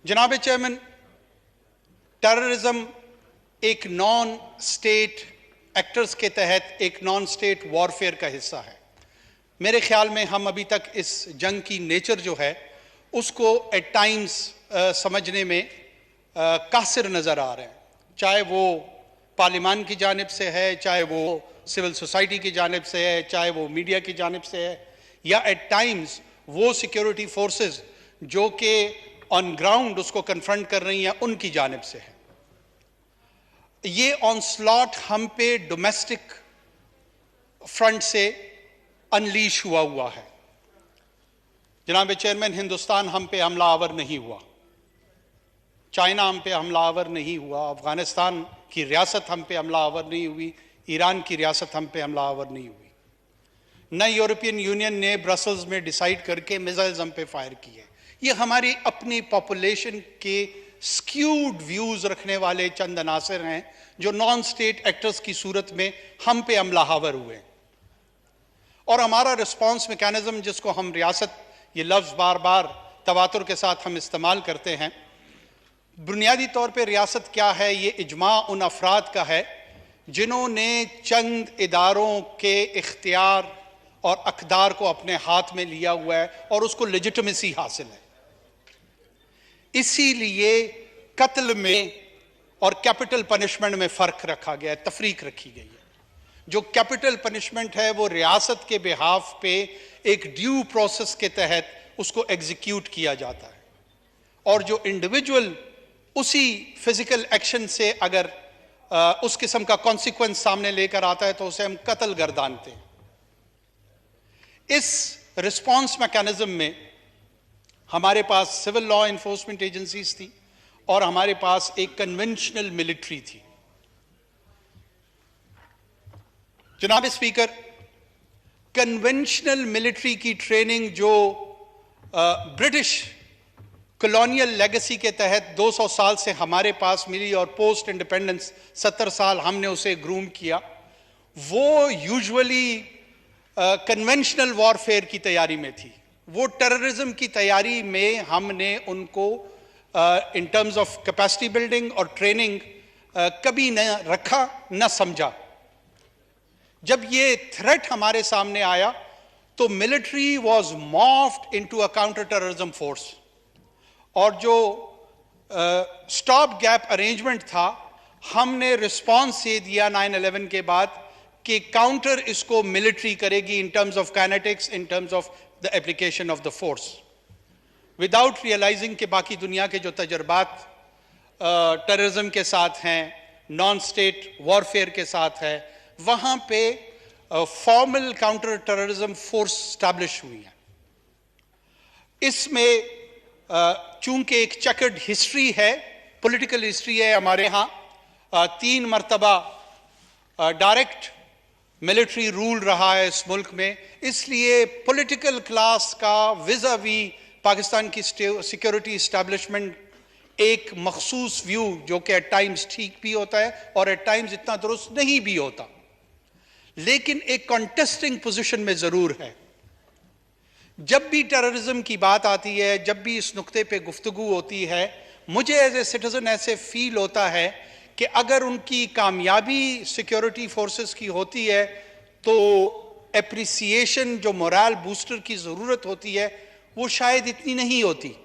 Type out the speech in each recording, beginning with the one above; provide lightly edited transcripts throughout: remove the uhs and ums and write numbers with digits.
जनाब chairman, terrorism एक non state actors के तहत एक नॉन स्टेट वॉरफेयर का हिस्सा है। मेरे ख्याल में हम अभी तक इस जंग की नेचर जो है उसको एट टाइम्स समझने में कासिर नज़र आ रहे हैं, चाहे वो पार्लियामान की जानिब से है, चाहे वो सिविल सोसाइटी की जानिब से है, चाहे वो मीडिया की जानिब से है, या एट टाइम्स वो सिक्योरिटी फोर्सेस जो कि ऑन ग्राउंड उसको कन्फ्रंट कर रही हैं उनकी जानिब से है। ये ऑनस्लॉट हम पे डोमेस्टिक फ्रंट से अनलीश हुआ है। जनाब चेयरमैन, हिंदुस्तान हम पे हमलावर नहीं हुआ, चाइना हम पे हमलावर नहीं हुआ, अफगानिस्तान की रियासत हम पे हमलावर नहीं हुई, ईरान की रियासत हम पे हमलावर नहीं हुई, न यूरोपियन यूनियन ने ब्रसल्स में डिसाइड करके मिसाइल्स हम पे फायर किए। ये हमारी अपनी पॉपुलेशन के स्क्यूड व्यूज रखने वाले चंद अनासर हैं जो नॉन स्टेट एक्टर्स की सूरत में हम पे हमलावर हुए। और हमारा रिस्पॉन्स मैकेनिज्म, जिसको हम रियासत, ये लफ्ज़ बार बार तवातुर के साथ हम इस्तेमाल करते हैं, बुनियादी तौर पे रियासत क्या है? ये इजमा उन अफराद का है जिन्होंने चंद इदारों के इख्तियार और अक़दार को अपने हाथ में लिया हुआ है और उसको लेजिटिमेसी हासिल है। इसीलिए कत्ल में और कैपिटल पनिशमेंट में फ़र्क रखा गया है, तफरीक रखी गई है। जो कैपिटल पनिशमेंट है वो रियासत के बिहाफ पे एक ड्यू प्रोसेस के तहत उसको एग्जीक्यूट किया जाता है, और जो इंडिविजुअल उसी फिजिकल एक्शन से अगर उस किस्म का कॉन्सिक्वेंस सामने लेकर आता है तो उसे हम कत्ल गर्दानते हैं। इस रिस्पॉन्स मैकेनिज्म में हमारे पास सिविल लॉ इन्फोर्समेंट एजेंसीज थी और हमारे पास एक कन्वेंशनल मिलिट्री थी। जनाब स्पीकर, कन्वेंशनल मिलिट्री की ट्रेनिंग जो ब्रिटिश कॉलोनियल लेगेसी के तहत 200 साल से हमारे पास मिली और पोस्ट इंडिपेंडेंस 70 साल हमने उसे ग्रूम किया, वो यूजुअली कन्वेंशनल वॉरफेयर की तैयारी में थी। वो टेररिज्म की तैयारी में हमने उनको इन टर्म्स ऑफ कैपेसिटी बिल्डिंग और ट्रेनिंग कभी न रखा, न समझा। जब ये थ्रेट हमारे सामने आया तो military was morphed into a counter terrorism force, और जो स्टॉप गैप अरेंजमेंट था हमने रिस्पॉन्स ये दिया 9/11 के बाद कि काउंटर इसको मिलिट्री करेगी in terms of kinetics, in terms of the application of the force, without realising कि बाकी दुनिया के जो तजर्बात टेररिज्म के साथ हैं, नॉन स्टेट वॉरफेयर के साथ है, वहाँ पे formal counter terrorism force establish हुई है। इसमें चूंकि एक चेकर्ड हिस्ट्री है, पॉलिटिकल हिस्ट्री है हमारे यहाँ, 3 मरतबा डायरेक्ट मिलिट्री रूल रहा है इस मुल्क में, इसलिए पॉलिटिकल क्लास का विज़ावी पाकिस्तान की सिक्योरिटी इस्टेब्लिशमेंट एक मखसूस व्यू, जो कि एट टाइम्स ठीक भी होता है और एट टाइम्स इतना दुरुस्त नहीं भी होता, लेकिन एक कॉन्टेस्टिंग पोजीशन में ज़रूर है। जब भी टेररिज्म की बात आती है, जब भी इस नुक्ते पे गुफ्तगू होती है, मुझे एज ए सिटीजन ऐसे फील होता है कि अगर उनकी कामयाबी सिक्योरिटी फोर्सेस की होती है तो एप्रिसिएशन, जो मोरल बूस्टर की ज़रूरत होती है, वो शायद इतनी नहीं होती,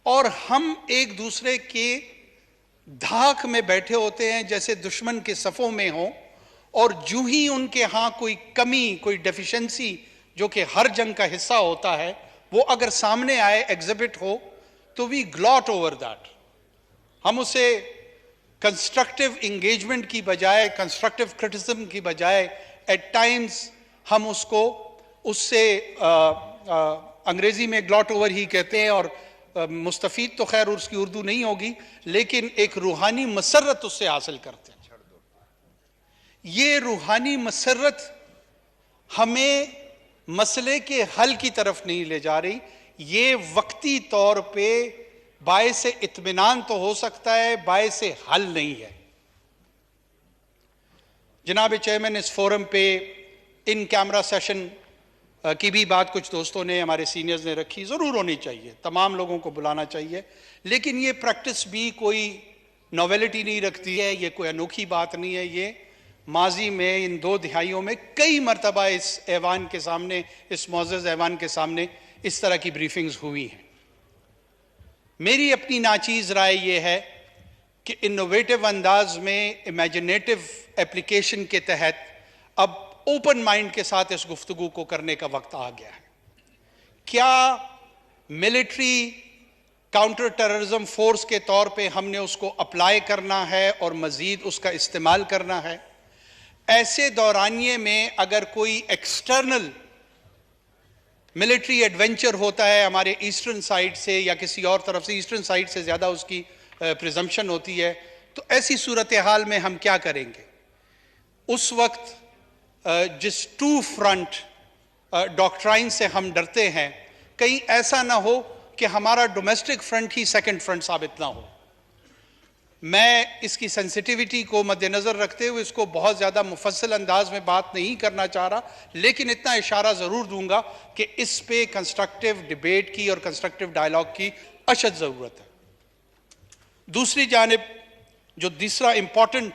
और हम एक दूसरे के धाक में बैठे होते हैं जैसे दुश्मन के सफ़ों में हों, और जूं ही उनके यहाँ कोई कमी, कोई डेफिशिएंसी जो कि हर जंग का हिस्सा होता है, वो अगर सामने आए, एग्जिबिट हो, तो वी ग्लॉट ओवर दैट। हम उसे कंस्ट्रक्टिव इंगेजमेंट की बजाय, कंस्ट्रक्टिव क्रिटिसिज्म की बजाय एट टाइम्स हम उसको उससे अंग्रेजी में ग्लॉट ओवर ही कहते हैं, और मुस्तफ़ीद तो खैर उसकी उर्दू नहीं होगी, लेकिन एक रूहानी मसरत उससे हासिल करते हैं। ये रूहानी मसरत हमें मसले के हल की तरफ नहीं ले जा रही, ये वक्ती तौर पे बायस इत्मीनान तो हो सकता है, बायस हल नहीं है। जनाब चेयरमैन, इस फोरम पे इन कैमरा सेशन की भी बात कुछ दोस्तों ने, हमारे सीनियर्स ने रखी, ज़रूर होनी चाहिए, तमाम लोगों को बुलाना चाहिए, लेकिन ये प्रैक्टिस भी कोई नॉवेलिटी नहीं रखती है, ये कोई अनोखी बात नहीं है। ये माजी में इन 2 दिहाइयों में कई मरतबा इस ऐवान के सामने, इस मुअज़्ज़ज़ ऐवान के सामने इस तरह की ब्रीफिंग्स हुई हैं। मेरी अपनी नाचीज़ राय ये है कि इनोवेटिव अंदाज में इमेजिनेटिव एप्लीकेशन के तहत अब ओपन माइंड के साथ इस गुफ्तगू को करने का वक्त आ गया है। क्या मिलिट्री काउंटर टेररिज्म फोर्स के तौर पे हमने उसको अप्लाई करना है और मजीद उसका इस्तेमाल करना है? ऐसे दौरानिए में अगर कोई एक्सटर्नल मिलिट्री एडवेंचर होता है हमारे ईस्टर्न साइड से या किसी और तरफ से, ईस्टर्न साइड से ज़्यादा उसकी प्रिजम्पशन होती है, तो ऐसी सूरत हाल में हम क्या करेंगे? उस वक्त जिस टू फ्रंट डॉक्ट्राइन से हम डरते हैं, कहीं ऐसा ना हो कि हमारा डोमेस्टिक फ्रंट ही सेकंड फ्रंट साबित ना हो। मैं इसकी सेंसिटिविटी को मद्देनज़र रखते हुए इसको बहुत ज़्यादा मुफस्सल अंदाज में बात नहीं करना चाह रहा, लेकिन इतना इशारा ज़रूर दूंगा कि इस पे कंस्ट्रक्टिव डिबेट की और कंस्ट्रक्टिव डायलॉग की अशद ज़रूरत है। दूसरी जानिब जो तीसरा इंपॉर्टेंट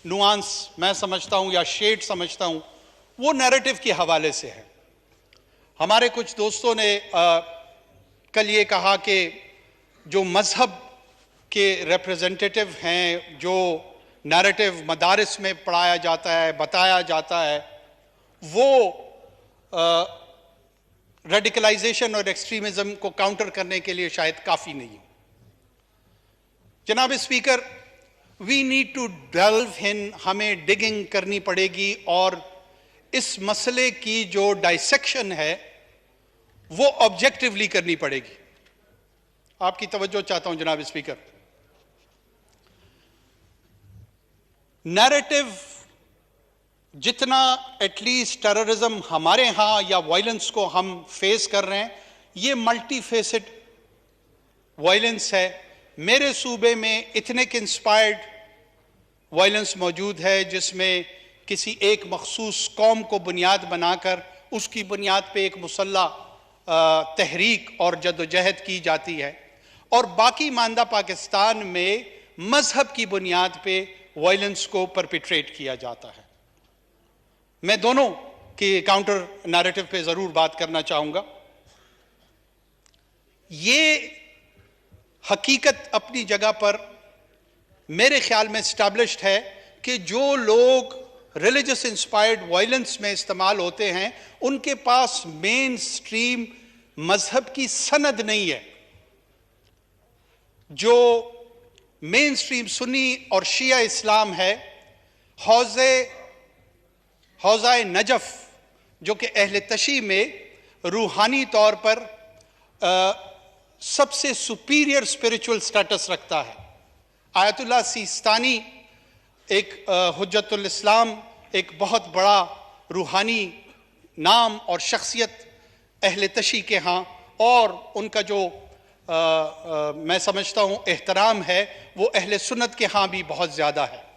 नुआंस मैं समझता हूँ या शेड समझता हूँ, वो नैरेटिव के हवाले से है। हमारे कुछ दोस्तों ने कल ये कहा कि जो मजहब के रिप्रेजेंटेटिव हैं, जो नैरेटिव मदारिस में पढ़ाया जाता है, बताया जाता है, वो रेडिकलाइजेशन और एक्सट्रीमिज्म को काउंटर करने के लिए शायद काफ़ी नहीं है। जनाब speaker, we need to delve in, हमें डिगिंग करनी पड़ेगी और इस मसले की जो डाइसेक्शन है वो ऑब्जेक्टिवली करनी पड़ेगी। आपकी तवज्जो चाहता हूं जनाब स्पीकर। नैरेटिव जितना एटलीस्ट टेररिज्म हमारे यहां या वायलेंस को हम फेस कर रहे हैं, ये मल्टी फेसेड वायलेंस है। मेरे सूबे में इथनिक इंस्पायर्ड वायलेंस मौजूद है, जिसमें किसी एक मखसूस कौम को बुनियाद बनाकर उसकी बुनियाद पे एक मुसल्ला तहरीक और जद्दोजहद की जाती है, और बाकी मानदा पाकिस्तान में मजहब की बुनियाद पे वायलेंस को परपिट्रेट किया जाता है। मैं दोनों की काउंटर नैरेटिव पे ज़रूर बात करना चाहूँगा। ये हकीकत अपनी जगह पर मेरे ख्याल में एस्टैब्लिश्ड है कि जो लोग रिलीजियस इंस्पायर्ड वायलेंस में इस्तेमाल होते हैं, उनके पास मेन स्ट्रीम मजहब की सनद नहीं है। जो मेन स्ट्रीम सुन्नी और शिया इस्लाम है, हौज़ा नजफ जो कि अहले तशी में रूहानी तौर पर सबसे सुपीरियर स्पिरिचुअल स्टेटस रखता है। आयतुल्लाह सिस्तानी एक हुज्जतुल इस्लाम, एक बहुत बड़ा रूहानी नाम और शख्सियत अहले तशी के यहाँ, और उनका जो मैं समझता हूँ एहतराम है वो अहले सुन्नत के यहाँ भी बहुत ज़्यादा है।